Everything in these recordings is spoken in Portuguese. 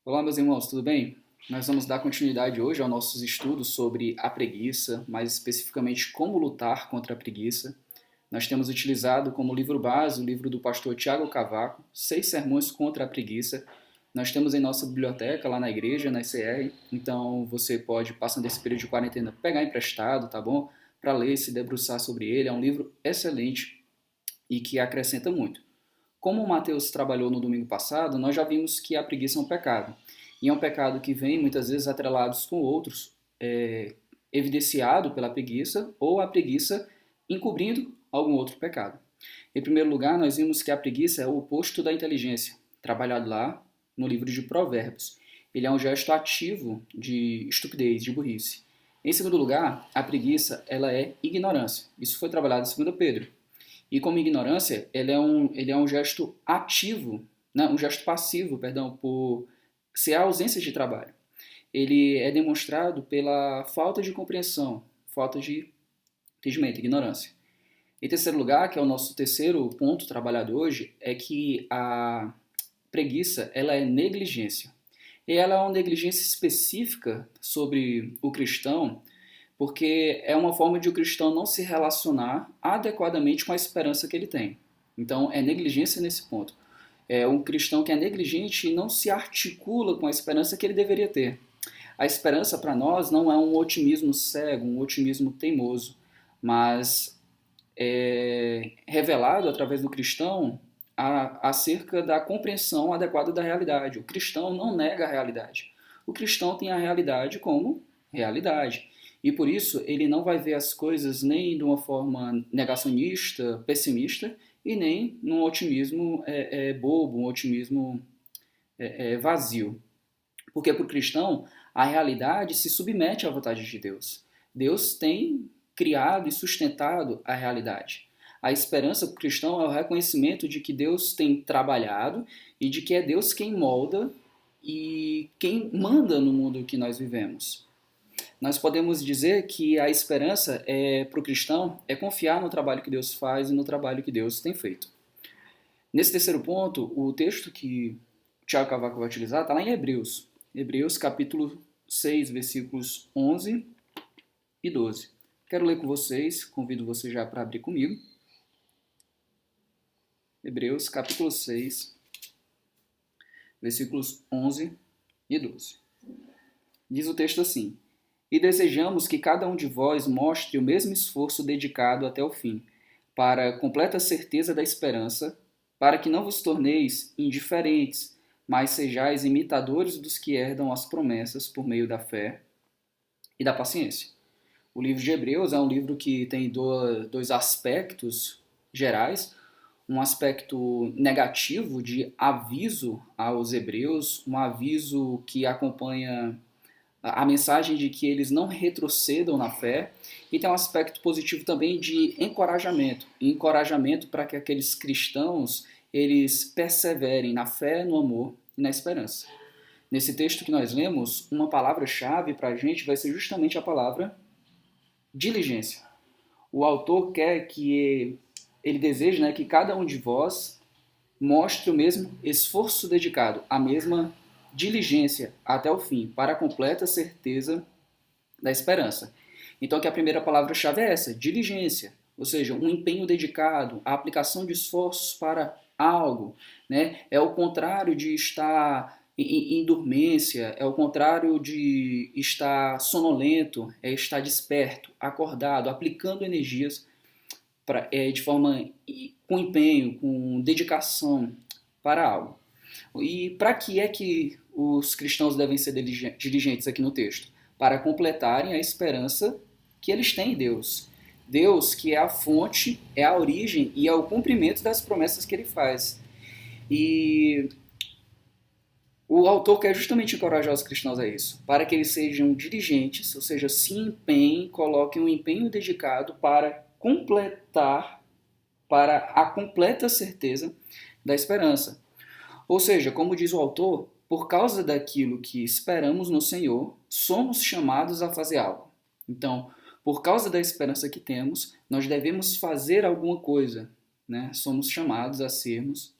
Olá, meus irmãos, tudo bem? Nós vamos dar continuidade hoje aos nossos estudos sobre a preguiça, mais especificamente como lutar contra a preguiça. Nós temos utilizado como livro base o livro do pastor Tiago Cavaco, Seis Sermões contra a Preguiça. Nós temos em nossa biblioteca lá na igreja, na ICR, então você pode, passando esse período de quarentena, pegar emprestado, tá bom? Para ler, se debruçar sobre ele. É um livro excelente e que acrescenta muito. Como o Mateus trabalhou no domingo passado, nós já vimos que a preguiça é um pecado. E é um pecado que vem muitas vezes atrelados com outros, evidenciado pela preguiça ou a preguiça encobrindo algum outro pecado. Em primeiro lugar, nós vimos que a preguiça é o oposto da inteligência, trabalhado lá no livro de Provérbios. Ele é um gesto ativo de estupidez, de burrice. Em segundo lugar, a preguiça ela é ignorância. Isso foi trabalhado em 2 Pedro. E como ignorância, ele é um gesto ativo, né? Um gesto passivo, perdão, por ser a ausência de trabalho. Ele é demonstrado pela falta de compreensão, falta de entendimento, ignorância. Em terceiro lugar, que é o nosso terceiro ponto trabalhado hoje, é que a preguiça ela é negligência. E ela é uma negligência específica sobre o cristão, porque é uma forma de o cristão não se relacionar adequadamente com a esperança que ele tem. Então, é negligência nesse ponto. É um cristão que é negligente e não se articula com a esperança que ele deveria ter. A esperança para nós não é um otimismo cego, um otimismo teimoso, mas é revelado através do cristão acerca da compreensão adequada da realidade. O cristão não nega a realidade. O cristão tem a realidade como realidade. E por isso ele não vai ver as coisas nem de uma forma negacionista, pessimista, e nem num otimismo bobo, um otimismo vazio. Porque para o cristão, a realidade se submete à vontade de Deus. Deus tem criado e sustentado a realidade. A esperança para o cristão é o reconhecimento de que Deus tem trabalhado e de que é Deus quem molda e quem manda no mundo que nós vivemos. Nós podemos dizer que a esperança para o cristão é confiar no trabalho que Deus faz e no trabalho que Deus tem feito. Nesse terceiro ponto, o texto que o Tiago Cavaco vai utilizar está lá em Hebreus. Hebreus capítulo 6, versículos 11 e 12. Quero ler com vocês, convido vocês já para abrir comigo. Hebreus capítulo 6, versículos 11 e 12. Diz o texto assim: E desejamos que cada um de vós mostre o mesmo esforço dedicado até o fim, para a completa certeza da esperança, para que não vos torneis indiferentes, mas sejais imitadores dos que herdam as promessas por meio da fé e da paciência. O livro de Hebreus é um livro que tem dois aspectos gerais. Um aspecto negativo de aviso aos hebreus, um aviso que acompanha a mensagem de que eles não retrocedam na fé, e tem um aspecto positivo também de encorajamento para que aqueles cristãos eles perseverem na fé, no amor e na esperança. Nesse texto que nós lemos, uma palavra-chave para a gente vai ser justamente a palavra diligência. O autor quer que ele deseja, né, que cada um de vós mostre o mesmo esforço dedicado, a mesma diligência até o fim, para a completa certeza da esperança. Então, que a primeira palavra-chave é essa, diligência, ou seja, um empenho dedicado, a aplicação de esforços para algo, né? É o contrário de estar em dormência, é o contrário de estar sonolento, é estar desperto, acordado, aplicando energias de forma com empenho, com dedicação para algo. E para que é que os cristãos devem ser diligentes aqui no texto? Para completarem a esperança que eles têm em Deus. Deus que é a fonte, é a origem e é o cumprimento das promessas que ele faz. E o autor quer justamente encorajar os cristãos a isso, para que eles sejam diligentes, ou seja, se empenhem, coloquem um empenho dedicado para completar, para a completa certeza da esperança. Ou seja, como diz o autor, por causa daquilo que esperamos no Senhor, somos chamados a fazer algo. Então, por causa da esperança que temos, nós devemos fazer alguma coisa, né? Somos chamados a sermos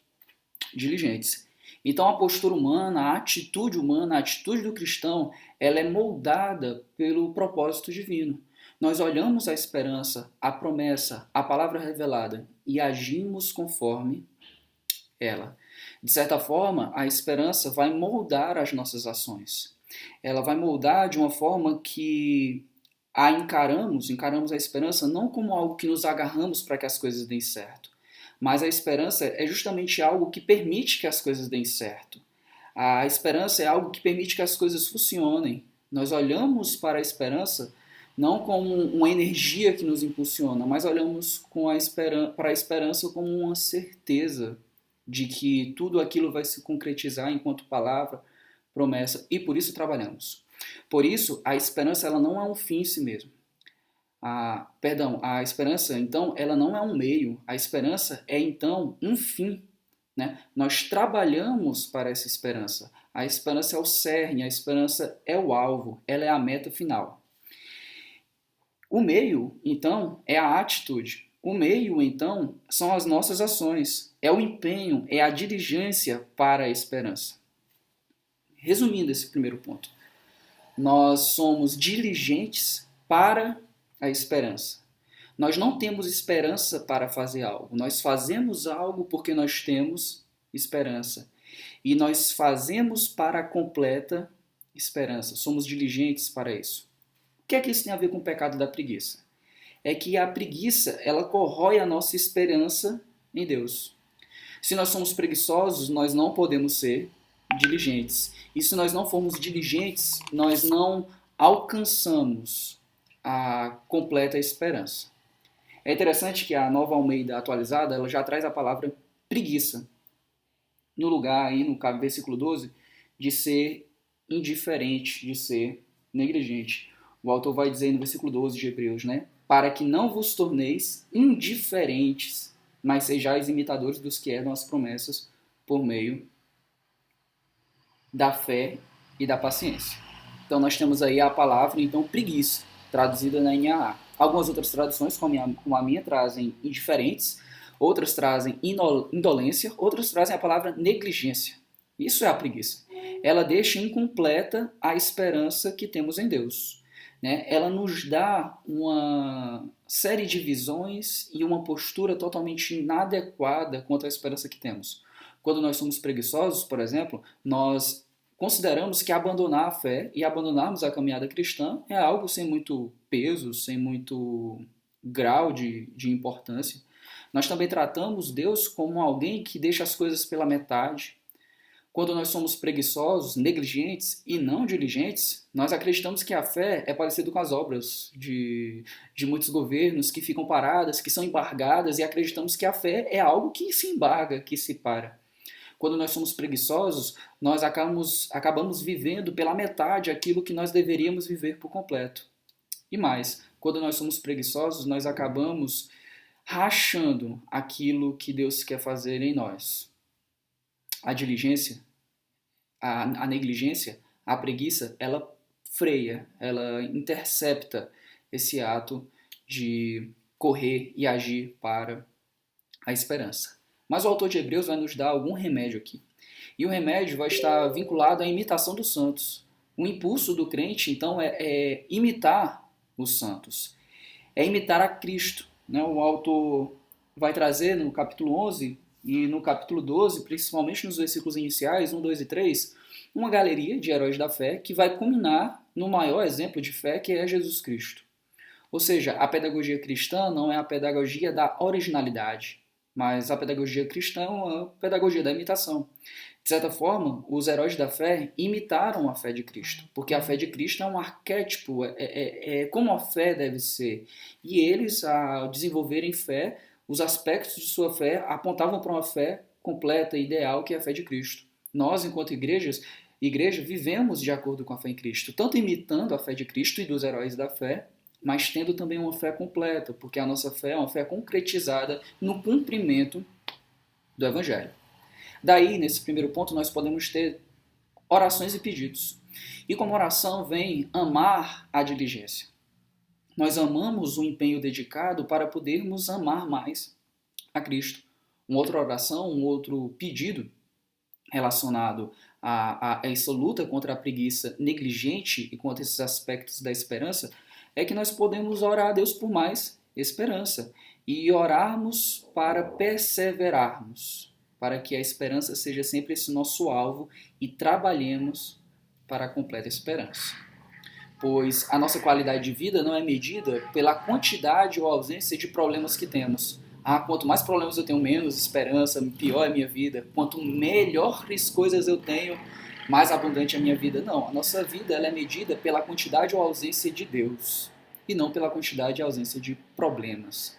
diligentes. Então a postura humana, a atitude do cristão, ela é moldada pelo propósito divino. Nós olhamos a esperança, a promessa, a palavra revelada e agimos conforme ela. De certa forma, a esperança vai moldar as nossas ações. Ela vai moldar de uma forma que encaramos a esperança não como algo que nos agarramos para que as coisas deem certo, mas a esperança é justamente algo que permite que as coisas deem certo. A esperança é algo que permite que as coisas funcionem. Nós olhamos para a esperança não como uma energia que nos impulsiona, mas olhamos para a esperança como uma certeza de que tudo aquilo vai se concretizar enquanto palavra, promessa, e por isso trabalhamos. Por isso, a esperança ela não é um fim em si mesmo. A esperança, então, ela não é um meio. A esperança é, então, um fim. Né? Nós trabalhamos para essa esperança. A esperança é o cerne, a esperança é o alvo, ela é a meta final. O meio, então, é a atitude. O meio, então, são as nossas ações. É o empenho, é a diligência para a esperança. Resumindo esse primeiro ponto, nós somos diligentes para a esperança. Nós não temos esperança para fazer algo. Nós fazemos algo porque nós temos esperança. E nós fazemos para a completa esperança. Somos diligentes para isso. O que é que isso tem a ver com o pecado da preguiça? É que a preguiça, ela corrói a nossa esperança em Deus. Se nós somos preguiçosos, nós não podemos ser diligentes. E se nós não formos diligentes, nós não alcançamos a completa esperança. É interessante que a Nova Almeida atualizada, ela já traz a palavra preguiça, no lugar aí no versículo 12, de ser indiferente, de ser negligente. O autor vai dizer no versículo 12 de Hebreus, né? Para que não vos torneis indiferentes, mas sejais imitadores dos que herdam as promessas por meio da fé e da paciência. Então nós temos aí a palavra, então, preguiça, traduzida na NAA. Algumas outras traduções, como a minha, trazem indiferentes, outras trazem indolência, outras trazem a palavra negligência. Isso é a preguiça. Ela deixa incompleta a esperança que temos em Deus. Né? Ela nos dá uma série de visões e uma postura totalmente inadequada quanto à esperança que temos. Quando nós somos preguiçosos, por exemplo, nós consideramos que abandonar a fé e abandonarmos a caminhada cristã é algo sem muito peso, sem muito grau de importância. Nós também tratamos Deus como alguém que deixa as coisas pela metade. Quando nós somos preguiçosos, negligentes e não diligentes, nós acreditamos que a fé é parecida com as obras de muitos governos que ficam paradas, que são embargadas, e acreditamos que a fé é algo que se embarga, que se para. Quando nós somos preguiçosos, nós acabamos vivendo pela metade aquilo que nós deveríamos viver por completo. E mais, quando nós somos preguiçosos, nós acabamos rachando aquilo que Deus quer fazer em nós. A diligência, a negligência, a preguiça, ela freia, ela intercepta esse ato de correr e agir para a esperança. Mas o autor de Hebreus vai nos dar algum remédio aqui. E o remédio vai estar vinculado à imitação dos santos. O impulso do crente, então, é imitar os santos. É imitar a Cristo. Né? O autor vai trazer no capítulo 11 e no capítulo 12, principalmente nos versículos iniciais, 1, 2 e 3, uma galeria de heróis da fé que vai culminar no maior exemplo de fé, que é Jesus Cristo. Ou seja, a pedagogia cristã não é a pedagogia da originalidade, mas a pedagogia cristã é a pedagogia da imitação. De certa forma, os heróis da fé imitaram a fé de Cristo, porque a fé de Cristo é um arquétipo, é como a fé deve ser. E eles, ao desenvolverem fé, os aspectos de sua fé apontavam para uma fé completa e ideal, que é a fé de Cristo. Nós, enquanto igreja, vivemos de acordo com a fé em Cristo, tanto imitando a fé de Cristo e dos heróis da fé, mas tendo também uma fé completa, porque a nossa fé é uma fé concretizada no cumprimento do Evangelho. Daí, nesse primeiro ponto, nós podemos ter orações e pedidos. E como oração vem amar a diligência. Nós amamos o empenho dedicado para podermos amar mais a Cristo. Uma outra oração, um outro pedido relacionado a essa luta contra a preguiça negligente e contra esses aspectos da esperança, é que nós podemos orar a Deus por mais esperança e orarmos para perseverarmos, para que a esperança seja sempre esse nosso alvo e trabalhemos para a completa esperança. Pois a nossa qualidade de vida não é medida pela quantidade ou ausência de problemas que temos. Quanto mais problemas eu tenho, menos esperança, pior é a minha vida. Quanto melhores coisas eu tenho, mais abundante é a minha vida. Não, a nossa vida ela é medida pela quantidade ou ausência de Deus, e não pela quantidade e ausência de problemas.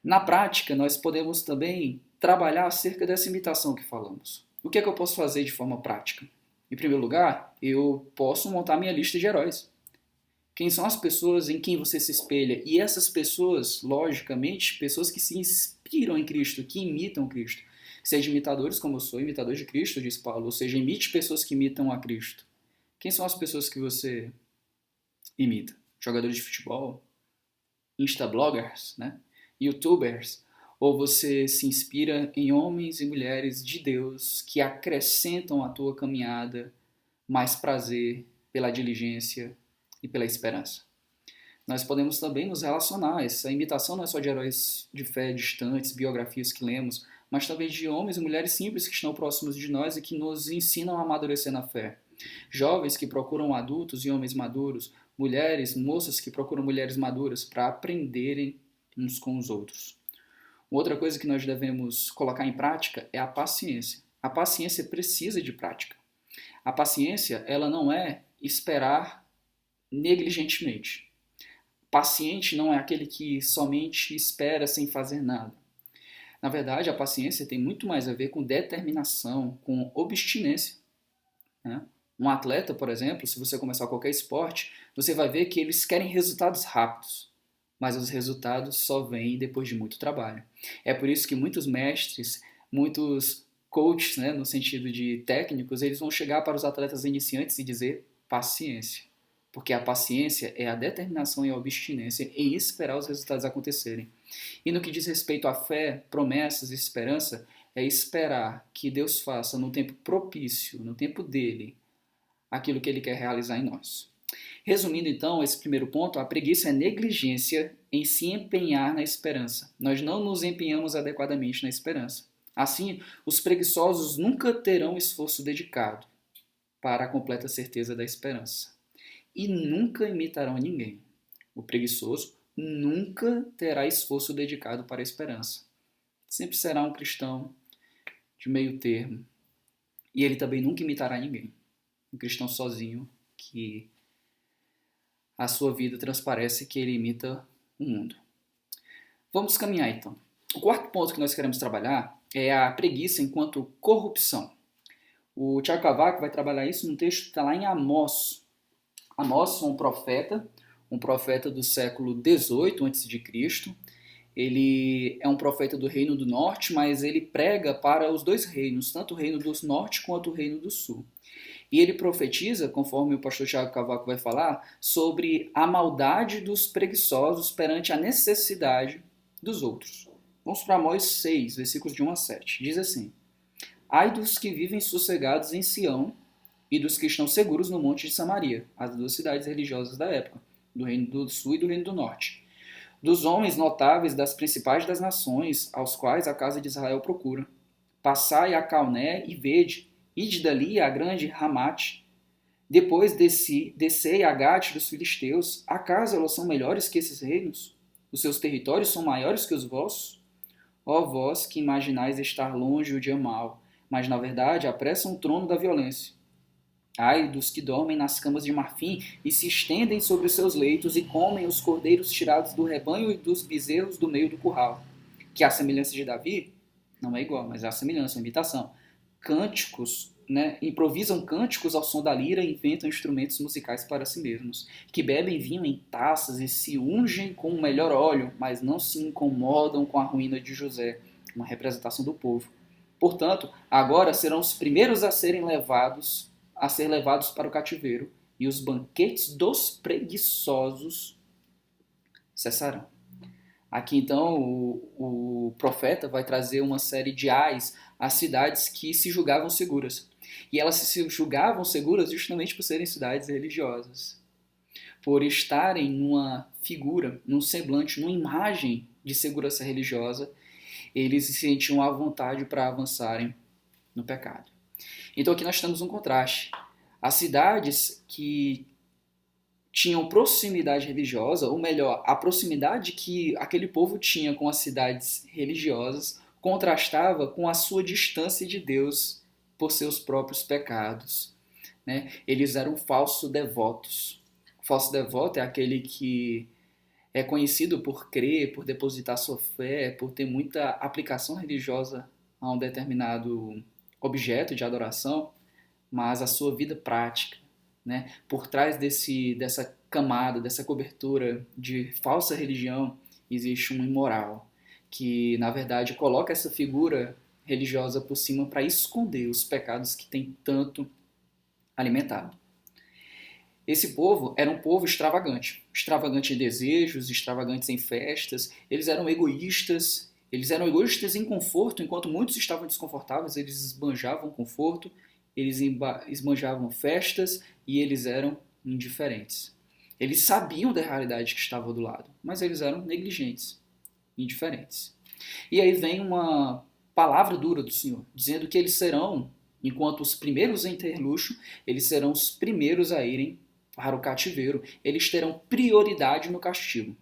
Na prática, nós podemos também trabalhar acerca dessa imitação que falamos. O que é que eu posso fazer de forma prática? Em primeiro lugar, eu posso montar minha lista de heróis. Quem são as pessoas em quem você se espelha? E essas pessoas, logicamente, pessoas que se inspiram em Cristo, que imitam Cristo. Seja imitadores, como eu sou, imitador de Cristo, diz Paulo, ou seja, imite pessoas que imitam a Cristo. Quem são as pessoas que você imita? Jogadores de futebol? Instabloggers, né? YouTubers? Ou você se inspira em homens e mulheres de Deus que acrescentam à tua caminhada mais prazer pela diligência e pela esperança? Nós podemos também nos relacionar. Essa imitação não é só de heróis de fé distantes, biografias que lemos, mas também de homens e mulheres simples que estão próximos de nós e que nos ensinam a amadurecer na fé. Jovens que procuram adultos e homens maduros, mulheres, moças que procuram mulheres maduras para aprenderem uns com os outros. Outra coisa que nós devemos colocar em prática é a paciência. A paciência precisa de prática. A paciência, ela não é esperar negligentemente. Paciente não é aquele que somente espera sem fazer nada. Na verdade, a paciência tem muito mais a ver com determinação, com obstinência, né? Um atleta, por exemplo, se você começar qualquer esporte, você vai ver que eles querem resultados rápidos, mas os resultados só vêm depois de muito trabalho. É por isso que muitos mestres, muitos coaches, né, no sentido de técnicos, eles vão chegar para os atletas iniciantes e dizer paciência. Porque a paciência é a determinação e a obstinência em esperar os resultados acontecerem. E no que diz respeito à fé, promessas e esperança, é esperar que Deus faça no tempo propício, no tempo dele, aquilo que ele quer realizar em nós. Resumindo então, esse primeiro ponto, a preguiça é negligência em se empenhar na esperança. Nós não nos empenhamos adequadamente na esperança. Assim, os preguiçosos nunca terão esforço dedicado para a completa certeza da esperança. E nunca imitarão ninguém. O preguiçoso nunca terá esforço dedicado para a esperança. Sempre será um cristão de meio termo. E ele também nunca imitará ninguém. Um cristão sozinho que a sua vida transparece que ele imita o mundo. Vamos caminhar então. O quarto ponto que nós queremos trabalhar é a preguiça enquanto corrupção. O Tiago Cavaco vai trabalhar isso num texto que está lá em Amós. Amós é um profeta do século XVIII a.C. Ele é um profeta do Reino do Norte, mas ele prega para os dois reinos, tanto o Reino do Norte quanto o Reino do Sul. E ele profetiza, conforme o pastor Tiago Cavaco vai falar, sobre a maldade dos preguiçosos perante a necessidade dos outros. Vamos para Amós 6, versículos de 1 a 7. Diz assim: Ai dos que vivem sossegados em Sião e dos que estão seguros no monte de Samaria, as duas cidades religiosas da época, do Reino do Sul e do Reino do Norte. Dos homens notáveis das principais das nações, aos quais a casa de Israel procura. Passai a Calné e vede, ide dali a grande Ramate. Depois descei a Gate dos filisteus. Acaso elas são melhores que esses reinos? Os seus territórios são maiores que os vossos? Ó vós que imaginais estar longe o dia mau, mas na verdade apressam o trono da violência. Ai dos que dormem nas camas de marfim e se estendem sobre os seus leitos e comem os cordeiros tirados do rebanho e dos bezerros do meio do curral. Que a semelhança de Davi, não é igual, mas é a semelhança, a imitação. Cânticos, né, improvisam cânticos ao som da lira e inventam instrumentos musicais para si mesmos. Que bebem vinho em taças e se ungem com o melhor óleo, mas não se incomodam com a ruína de José, uma representação do povo. Portanto, agora serão os primeiros a ser levados para o cativeiro, e os banquetes dos preguiçosos cessarão. Aqui então o profeta vai trazer uma série de ais as cidades que se julgavam seguras. E elas se julgavam seguras justamente por serem cidades religiosas, por estarem numa figura, num semblante, numa imagem de segurança religiosa, eles se sentiam à vontade para avançarem no pecado. Então aqui nós temos um contraste. As cidades que tinham proximidade religiosa, ou melhor, a proximidade que aquele povo tinha com as cidades religiosas contrastava com a sua distância de Deus por seus próprios pecados. Né? Eles eram falsos devotos. O falso devoto é aquele que é conhecido por crer, por depositar sua fé, por ter muita aplicação religiosa a um determinado objeto de adoração, mas a sua vida prática, né? Por trás dessa camada, dessa cobertura de falsa religião, existe um imoral, que na verdade coloca essa figura religiosa por cima para esconder os pecados que tem tanto alimentado. Esse povo era um povo extravagante, extravagante em desejos, extravagantes em festas, eles eram egoístas em conforto, enquanto muitos estavam desconfortáveis, eles esbanjavam conforto, eles esbanjavam festas e eles eram indiferentes. Eles sabiam da realidade que estava do lado, mas eles eram negligentes, indiferentes. E aí vem uma palavra dura do Senhor, dizendo que eles serão, enquanto os primeiros em ter luxo, eles serão os primeiros a irem para o cativeiro, eles terão prioridade no castigo.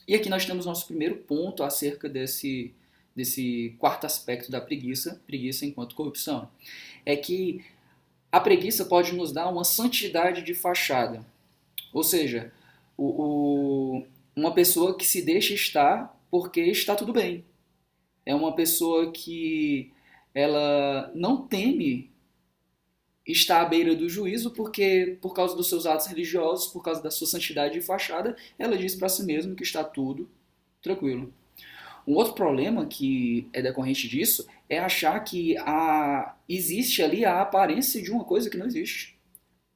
E aqui nós temos nosso primeiro ponto acerca desse quarto aspecto da preguiça enquanto corrupção. É que a preguiça pode nos dar uma santidade de fachada. Ou seja, uma pessoa que se deixa estar porque está tudo bem. É uma pessoa que ela não teme está à beira do juízo porque, por causa dos seus atos religiosos, por causa da sua santidade de fachada, ela diz para si mesma que está tudo tranquilo. Um outro problema que é decorrente disso é achar que existe ali a aparência de uma coisa que não existe.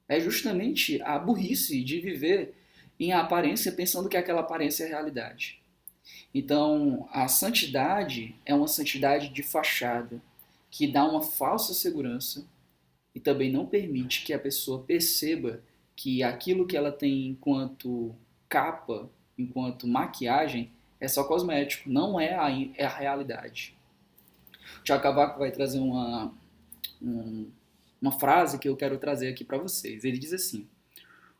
É justamente a burrice de viver em aparência pensando que aquela aparência é a realidade. Então, a santidade é uma santidade de fachada que dá uma falsa segurança e também não permite que a pessoa perceba que aquilo que ela tem enquanto capa, enquanto maquiagem, é só cosmético, não é a realidade. O Tiago Cavaco vai trazer uma frase que eu quero trazer aqui para vocês. Ele diz assim: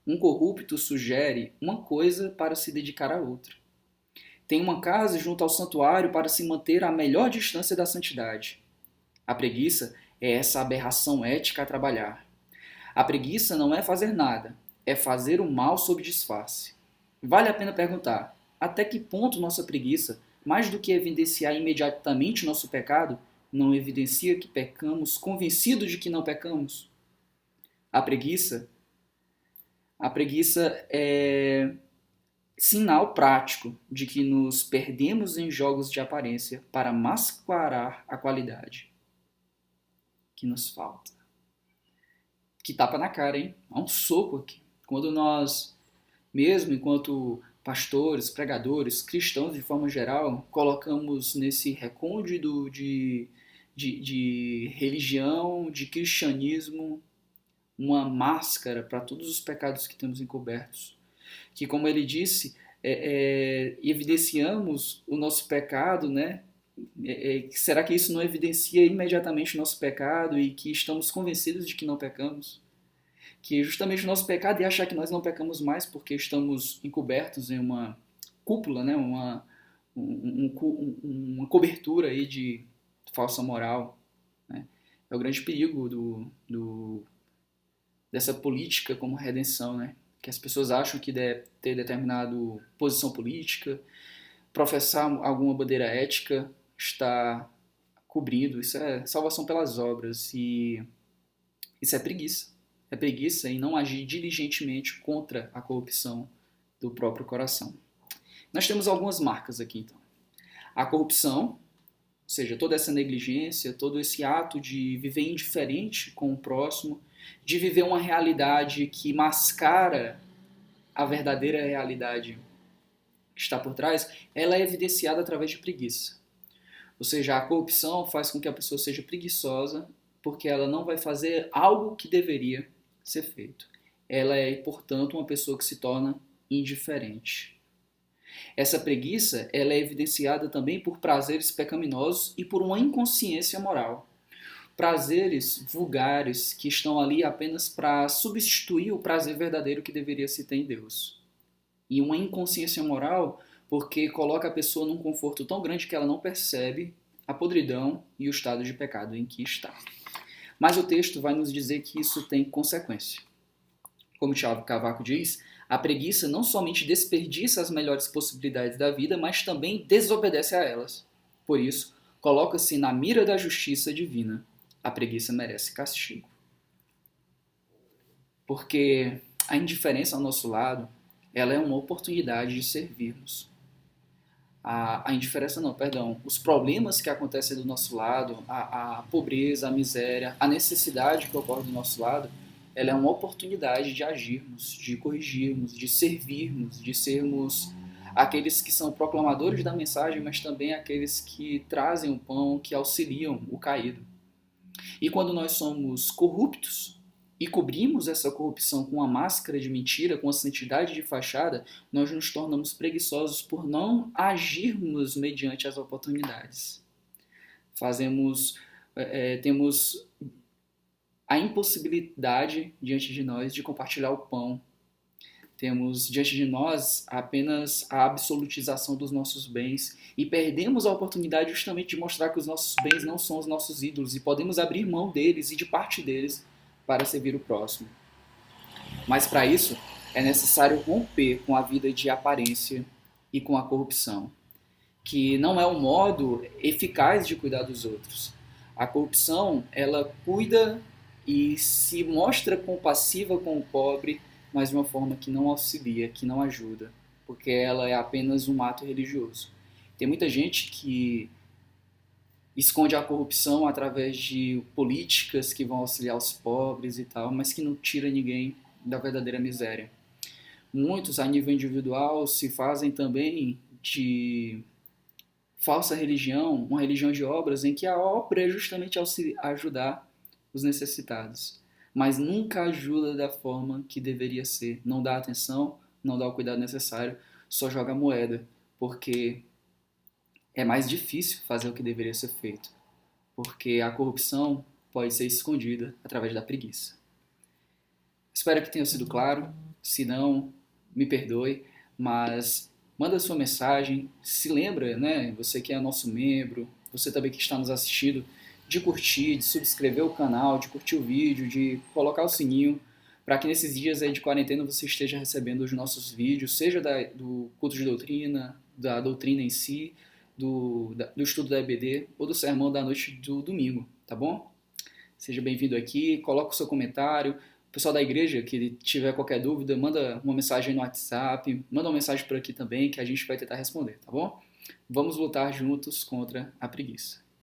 um corrupto sugere uma coisa para se dedicar a outra. Tem uma casa junto ao santuário para se manter à melhor distância da santidade. A preguiça é essa aberração ética a trabalhar. A preguiça não é fazer nada, é fazer o mal sob disfarce. Vale a pena perguntar, até que ponto nossa preguiça, mais do que evidenciar imediatamente nosso pecado, não evidencia que pecamos convencidos de que não pecamos? A preguiça é sinal prático de que nos perdemos em jogos de aparência para mascarar a qualidade que nos falta. Que tapa na cara, hein? Há um soco aqui. Quando nós, mesmo enquanto pastores, pregadores, cristãos de forma geral, colocamos nesse recôndito de religião, de cristianismo, uma máscara para todos os pecados que temos encobertos. Que, como ele disse, evidenciamos o nosso pecado, né? Será que isso não evidencia imediatamente o nosso pecado e que estamos convencidos de que não pecamos? Que justamente o nosso pecado é achar que nós não pecamos mais porque estamos encobertos em uma cúpula, né? uma cobertura aí de falsa moral. Né? É o grande perigo dessa política como redenção, né? Que as pessoas acham que deve ter determinada posição política, professar alguma bandeira ética, está cobrindo. Isso é salvação pelas obras e isso é preguiça. É preguiça em não agir diligentemente contra a corrupção do próprio coração. Nós temos algumas marcas aqui, então. A corrupção, ou seja, toda essa negligência, todo esse ato de viver indiferente com o próximo, de viver uma realidade que mascara a verdadeira realidade que está por trás, ela é evidenciada através de preguiça. Ou seja, a corrupção faz com que a pessoa seja preguiçosa porque ela não vai fazer algo que deveria ser feito. Ela é, portanto, uma pessoa que se torna indiferente. Essa preguiça ela é evidenciada também por prazeres pecaminosos e por uma inconsciência moral. Prazeres vulgares que estão ali apenas para substituir o prazer verdadeiro que deveria se ter em Deus. E uma inconsciência moral porque coloca a pessoa num conforto tão grande que ela não percebe a podridão e o estado de pecado em que está. Mas o texto vai nos dizer que isso tem consequência. Como Tiago Cavaco diz, a preguiça não somente desperdiça as melhores possibilidades da vida, mas também desobedece a elas. Por isso, coloca-se na mira da justiça divina. A preguiça merece castigo. Porque a indiferença ao nosso lado, ela é uma oportunidade de servirmos. A indiferença não, perdão, os problemas que acontecem do nosso lado, a pobreza, a miséria, a necessidade que ocorre do nosso lado, ela é uma oportunidade de agirmos, de corrigirmos, de servirmos, de sermos aqueles que são proclamadores da mensagem, mas também aqueles que trazem o pão, que auxiliam o caído. E quando nós somos corruptos e cobrimos essa corrupção com uma máscara de mentira, com a santidade de fachada, nós nos tornamos preguiçosos por não agirmos mediante as oportunidades. Temos a impossibilidade diante de nós de compartilhar o pão. Temos diante de nós apenas a absolutização dos nossos bens e perdemos a oportunidade justamente de mostrar que os nossos bens não são os nossos ídolos e podemos abrir mão deles e de parte deles para servir o próximo. Mas para isso é necessário romper com a vida de aparência e com a corrupção, que não é um modo eficaz de cuidar dos outros. A corrupção, ela cuida e se mostra compassiva com o pobre, mas de uma forma que não auxilia, que não ajuda, porque ela é apenas um ato religioso. Tem muita gente que esconde a corrupção através de políticas que vão auxiliar os pobres e tal, mas que não tira ninguém da verdadeira miséria. Muitos, a nível individual, se fazem também de falsa religião, uma religião de obras, em que a obra é justamente ajudar os necessitados, mas nunca ajuda da forma que deveria ser. Não dá atenção, não dá o cuidado necessário, só joga moeda, porque é mais difícil fazer o que deveria ser feito, porque a corrupção pode ser escondida através da preguiça. Espero que tenha sido claro, se não, me perdoe, mas manda sua mensagem, se lembra, né, você que é nosso membro, você também que está nos assistindo, de curtir, de subscrever o canal, de curtir o vídeo, de colocar o sininho, para que nesses dias aí de quarentena você esteja recebendo os nossos vídeos, seja do culto de doutrina, da doutrina em si, do estudo da EBD ou do sermão da noite do domingo, tá bom? Seja bem-vindo aqui, coloca o seu comentário. O pessoal da igreja que tiver qualquer dúvida, manda uma mensagem no WhatsApp, manda uma mensagem por aqui também que a gente vai tentar responder, tá bom? Vamos lutar juntos contra a preguiça.